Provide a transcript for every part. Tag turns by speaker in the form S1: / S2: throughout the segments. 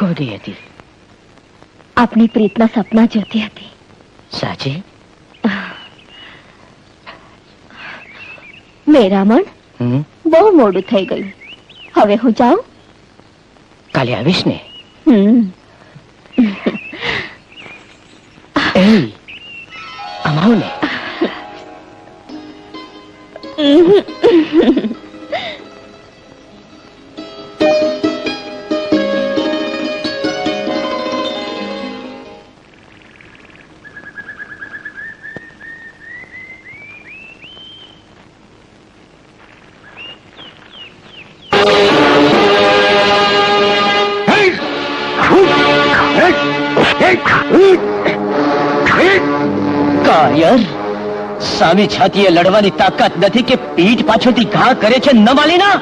S1: ગોદી હતી?
S2: આપની પ્રીતના સપના જોતી હતી.
S1: સાચે?
S2: મેરામણ, બહુ મોડું થઈ ગયું. હવે હું જાઉં?
S1: કાલે આવીશ ને? આમ આવ ને. કાયર, સામે છાતીએ લડવાની તાકાત નથી કે પીઠ પાછળથી ઘા કરે છે? ન માલીના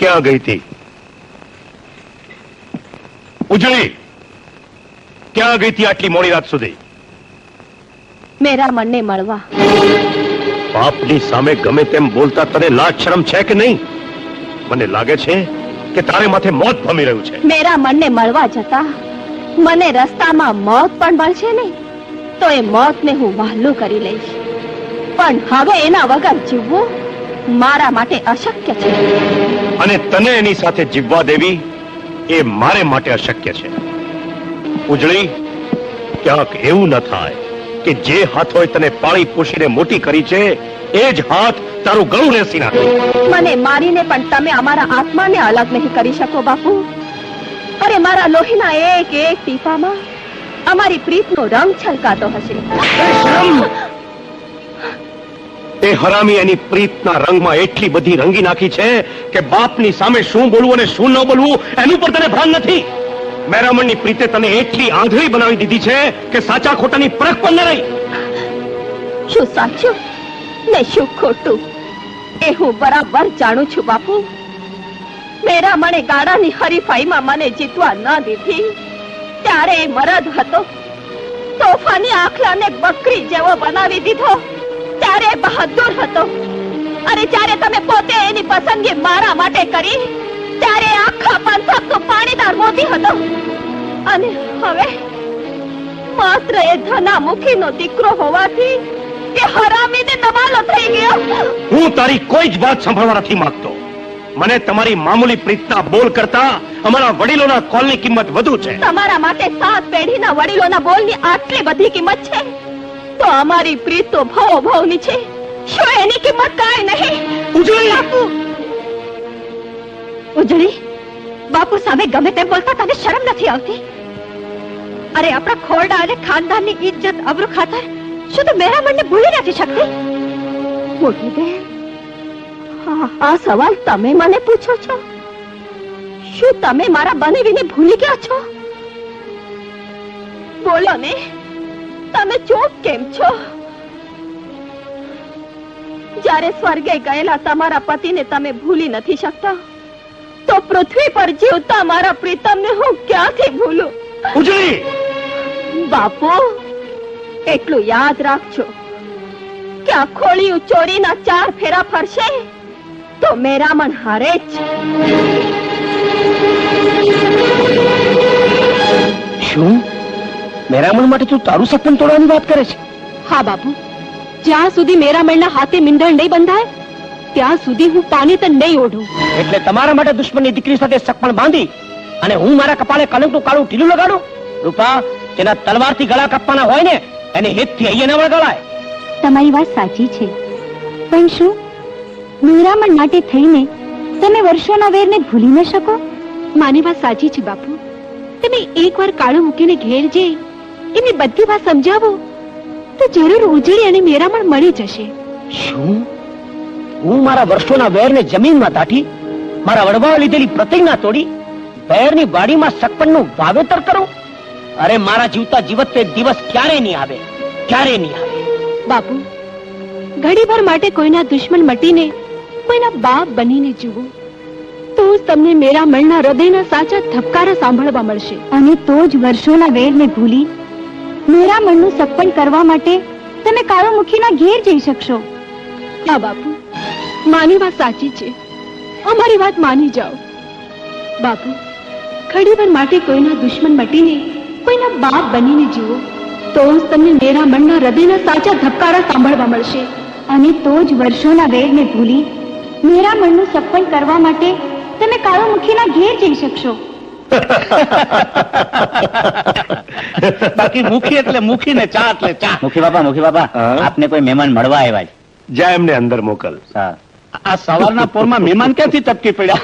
S3: ક્યાં ગઈ હતી? ઉજળી, ક્યાં ગઈ હતી આટલી મોડી રાત સુધી?
S2: મેરામણને મળવા.
S3: બાપની સામે ગમે તેમ બોલતા તને લાજ શરમ છે કે નહીં? મને લાગે છે કે તારે માથે મોત ભમી રહ્યું છે.
S2: મેરામણને મળવા જતા મને રસ્તામાં મોત પણ મળશે ને તો એ મોતને હું વહાલું કરી લઈશ. પણ હવે એના વગર જીવવું મારા માટે અશક્ય છે.
S3: અને તને એની સાથે જીવવા દેવી એ મારે માટે અશક્ય છે. ઉજળી, ક્યાંક એવું ન થાય કે જે હાથોએ તને પાળી પોષીને મોટી કરી છે એ જ હાથ તારું ગળું રેસી નાખે.
S2: મને મારીને પણ તમે અમારા આત્માને અલગ નહીં કરી શકો બાપુ. અરે મારા લોહીના એક એક ટીપામાં અમારી પ્રીતનો રંગ છલકાતો હશે.
S3: એ હરામી એની પ્રીતના રંગમાં એટલી બધી રંગી નાખી છે કે બાપની સામે શું બોલવું અને શું ન બોલવું એનું પણ તને ભાન નથી. મેરામણની પ્રીતે તને એટલી આંધળી બનાવી દીધી છે કે સાચા ખોટાની પરખ પણ ન રહી.
S2: શું સાચું ને શું ખોટું એ હું બરાબર જાણું છું બાપુ. મેરામણે ગાડાની હરીફાઈમાં મને જીતવા ન દીધી ત્યારે એ મરદ હતો. તોફાની આખલાને બકરી જેવો બનાવી દીધો ત્યારે બહાદુર હતો. અને જ્યારે તમે પોતે એની પસંદગી મારા માટે કરી ત્યારે આખા પંથકનો પાણીદાર મોદી હતો. અને હવે માત્ર એ ધનામુખીનો દીકરો હોવાથી એ હરામીને નવાલો થઈ ગયો.
S3: હું તારી કોઈ જ વાત સાંભળવા નથી માંગતો. મને તમારી મામૂલી પ્રીતના બોલ કરતા અમારા વડીલોના કોલની કિંમત વધુ છે.
S2: તમારા માટે 7 પેઢીના વડીલોના બોલની આટલી બધી કિંમત છે તો અમારી પ્રીત તો ભવ ભવની છે. શું એની કિંમત કાંઈ નહીં?
S3: ઉજળી!
S2: બાપુ! ઉજળી, બાપુ સામે ગમે તેમ બોલતા તને શરમ નથી આવતી? અરે આપણા ખોરડા અને ખાનદાનની ઇજ્જત અબરૂ ખાતર શું તું મેરામણને ભૂલી નથી શકતી? મોટી બેન, આ સવાલ તમે મને પૂછો છો? શું તમે મારા બનેવીને ભૂલી ગયા છો? બોલો ને, તમે ચૂપ કેમ છો? જ્યારે સ્વર્ગે ગયેલા તમારા પતિને તમે ભૂલી નથી શકતા તો પૃથ્વી પર જીવતા મારા પ્રીતમને હું ક્યાંથી ભૂલું?
S3: ઉજળી!
S2: બાપુ, એટલું યાદ રાખજો કે આ ખોળિયું ચોરીના 4 ફેરા ફરશે તો મેરામણ હારે જ.
S1: શું મેરામણ માટે તું તારું સપન તોડવાની વાત કરે છે?
S2: હા બાપુ, જ્યાં સુધી મેરામણના હાથે મીંડળ નહીં બંધાય ત્યાં સુધી હું પાણી તો નહીં ઓઢું.
S1: એટલે તમારા માટે દુશ્મનની દીકરી સાથે સપન બાંધી અને હું મારા કપાળે કલંકનું કાળું ઢીલું લગાડું? રૂપા, જેના તલવારથી ગળા કાપવાના હોય ને એને હિતથી અહીંયા ન વળગાડાય.
S4: તમારી વાત સાચી છે, પણ શું મેરામણ માટે થઈને તમે વર્ષોના વેરને ભૂલી ન શકો?
S2: માની વાત સાચી છે બાપુ. તમે એકવાર કાળું મૂકીને ઘેર જઈ એમની બધી વાત સમજાવો તો જરૂર ઉજળી અને મેરામણ મળી જશે.
S1: શું હું મારા વર્ષોના વેરને જમીનમાં દાટી મારા વડવાએ લીધેલી પ્રતિજ્ઞા તોડી વેરની વાડીમાં સકપણનું વાવેતર કરું? અરે મારા જીવતા જીવત તે દિવસ ક્યારે નહીં આવે, ક્યારે નહીં આવે.
S2: બાપુ, ઘડીભર માટે કોઈના દુશ્મન મટીને કોઈના બાપ બનીને જીવો તો જ તમને મેરામણના હૃદયના સાચા ધબકારા સાંભળવા મળશે.
S4: અને તો જ વર્ષોના વેરને ભૂલી મેરામણનું સપન કરવા માટે તમે કાળુમુખીના ઘેર જઈ શકશો.
S2: હા બાપુ, માની વાત સાચી છે, અમારી વાત માની જાઓ. બાપુ, ઘડીભર માટે કોઈના દુશ્મન મટીને કોઈના બાપ બનીને જીવો તો જ તમને મેરામણના હૃદયના સાચા ધબકારા સાંભળવા મળશે.
S4: અને તો જ વર્ષોના વેરને ભૂલી મેરામણનું સપન કરવા માટે તમે કાળુમુખીના ઘેર જઈ શકશો.
S1: બાકી મુખી એટલે મુખી ને ચા એટલે ચા.
S5: મુખી બાપા આપને કોઈ મહેમાન મળવા આવ્યા છે.
S3: જા એમને અંદર મોકલ.
S1: આ સવારના પોરમાં મહેમાન ક્યાંથી ટપકી પડ્યા?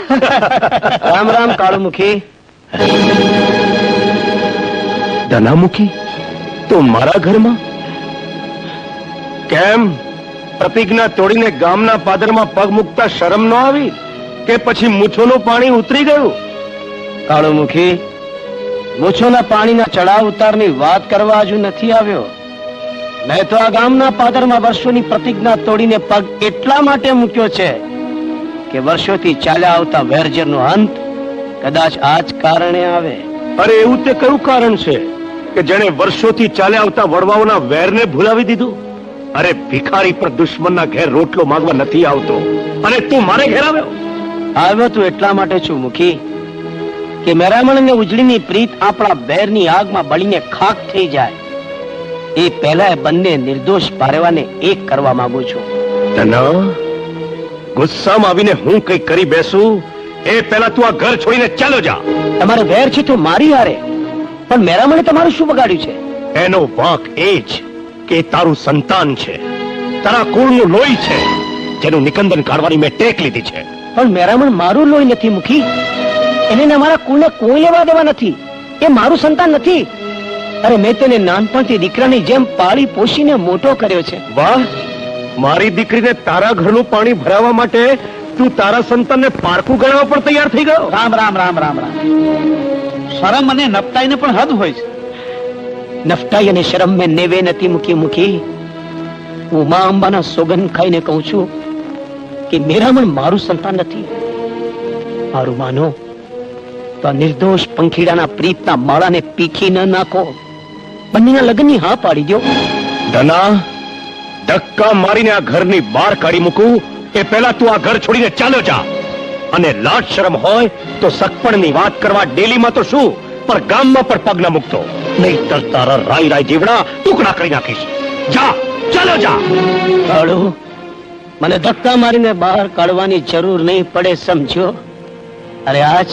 S1: રામ રામ કાળુમુખી.
S3: ધનામુખી તો મારા ઘરમાં કેમ? પ્રતિજ્ઞા તોડીને ગામના પાદરમાં પગ મૂકતા શરમ ન આવી કે પછી મૂછોનું પાણી ઉતરી ગયું?
S1: કાળુમુખી, મૂછોના પાણીના ચડાવ ઉતારની વાત કરવા હજુ નથી આવ્યો. મેં તો આ ગામના પાદરમાં વર્ષોની પ્રતિજ્ઞા તોડીને પગ એટલા માટે મૂક્યો છે કે વર્ષોથી ચાલ્યા આવતા વેરઝેરનો અંત કદાચ આ જ કારણે આવે.
S3: અરે એવું તે કયું કારણ છે કે જેણે વર્ષોથી ચાલ્યા આવતા વડવાઓના વેરને ભૂલાવી દીધું? અરે ભિખારી પર દુશ્મનના ઘેર રોટલો માંગવા નથી આવતો અને તું મારે ઘેર આવ્યો?
S1: આવ્યો તું એટલા માટે છું મુખી કે મેરામણ અને ઉજળીની પ્રીત આપણા બેરની આગમાં બળીને ખાક થઈ જાય એ પહેલા બંને નિર્દોષ પારેવાને એક કરવા માંગુ છું.
S3: ધના, ગુસ્સામાં આવીને હું કઈ કરી બેસું એ પહેલા તું આ ઘર છોડીને ચાલો જા.
S1: તમારે વેર છે તો મારી હારે, પણ મેરામણે તમારું શું બગાડ્યું છે?
S3: એનો વાંક એ જ કે તારું સંતાન છે, તારા કુળનું લોહી છે, જેનું નિકંદન કાઢવાની મેં ટેક લીધી છે.
S1: પણ મેરામણ મારું લોહી નથી મુખી. એને ને મારા કુળને કોઈ લેવા દેવા નથી. એ મારું સંતાન નથી. અરે મેં તેને નાનપણથી દીકરાની જેમ પાળી પોષીને મોટો કર્યો છે.
S3: વાહ, મારી દીકરીને તારા ઘરનું પાણી ભરાવવા માટે તું તારા સંતાનને પારકું ગણવા પણ તૈયાર થઈ ગયો.
S1: રામ રામ રામ રામ રામ. શરમ અને નફટાઈને પણ હદ હોય છે. નફટાઈ અને શરમ મેં નેવે નથી મૂકી મુખી. હું મા અંબાના સોગન ખાઈને કહું છું કે મેરામણ મારું સંતાન નથી. મારું માનો તો આ નિર્દોષ પંખીડાના પ્રીતના માળાને પીખી ન નાખો. બંનેના લગ્નની હા પાડી દો.
S3: ધના, ધક્કા મારીને આ ઘરની બહાર કાઢી મૂકું એ પહેલા તું આ ઘર છોડીને ચાલ્યો જા. અને લાજ શરમ હોય તો સગપણની વાત કરવા ડેલીમાં તો શું, પણ ગામમાં પણ પગ ન મૂકતો, નહીંતર તારા રાઈ રાઈ જીવડા ટુકડા કરી નાખીશ. જા, ચાલ્યો જા.
S1: કાળુ, મને ધક્કા મારીને બહાર કાઢવાની જરૂર નહીં પડે, સમજો? અરે આજ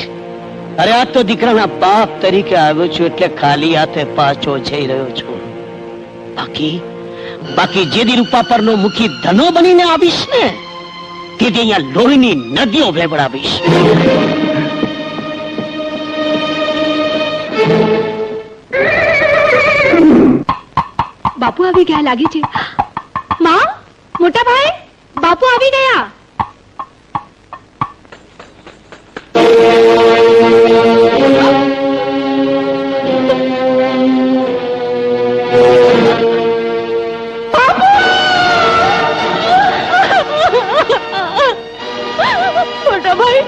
S1: તો દીકરાના બાપ તરીકે આવ્યો છું, એટલે ખાલી હાથે પાછો જઈ રહ્યો છું. બાકી જે દી રૂપા પરનો મુખી ધનો બનીને આવીશ ને, તે દી અહીંયા લોહીની નદીઓ વેવડાવીશ.
S2: બાપુ આવી ગયા લાગે છે. માં, મોટા ભાઈ, બાપુ આવી ગયા. મોટા ભાઈ,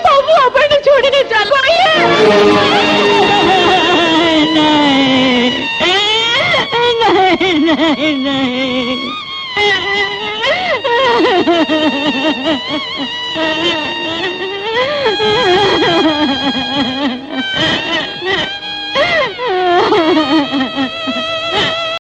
S2: બાપુ આપણને છોડીને ચાલવા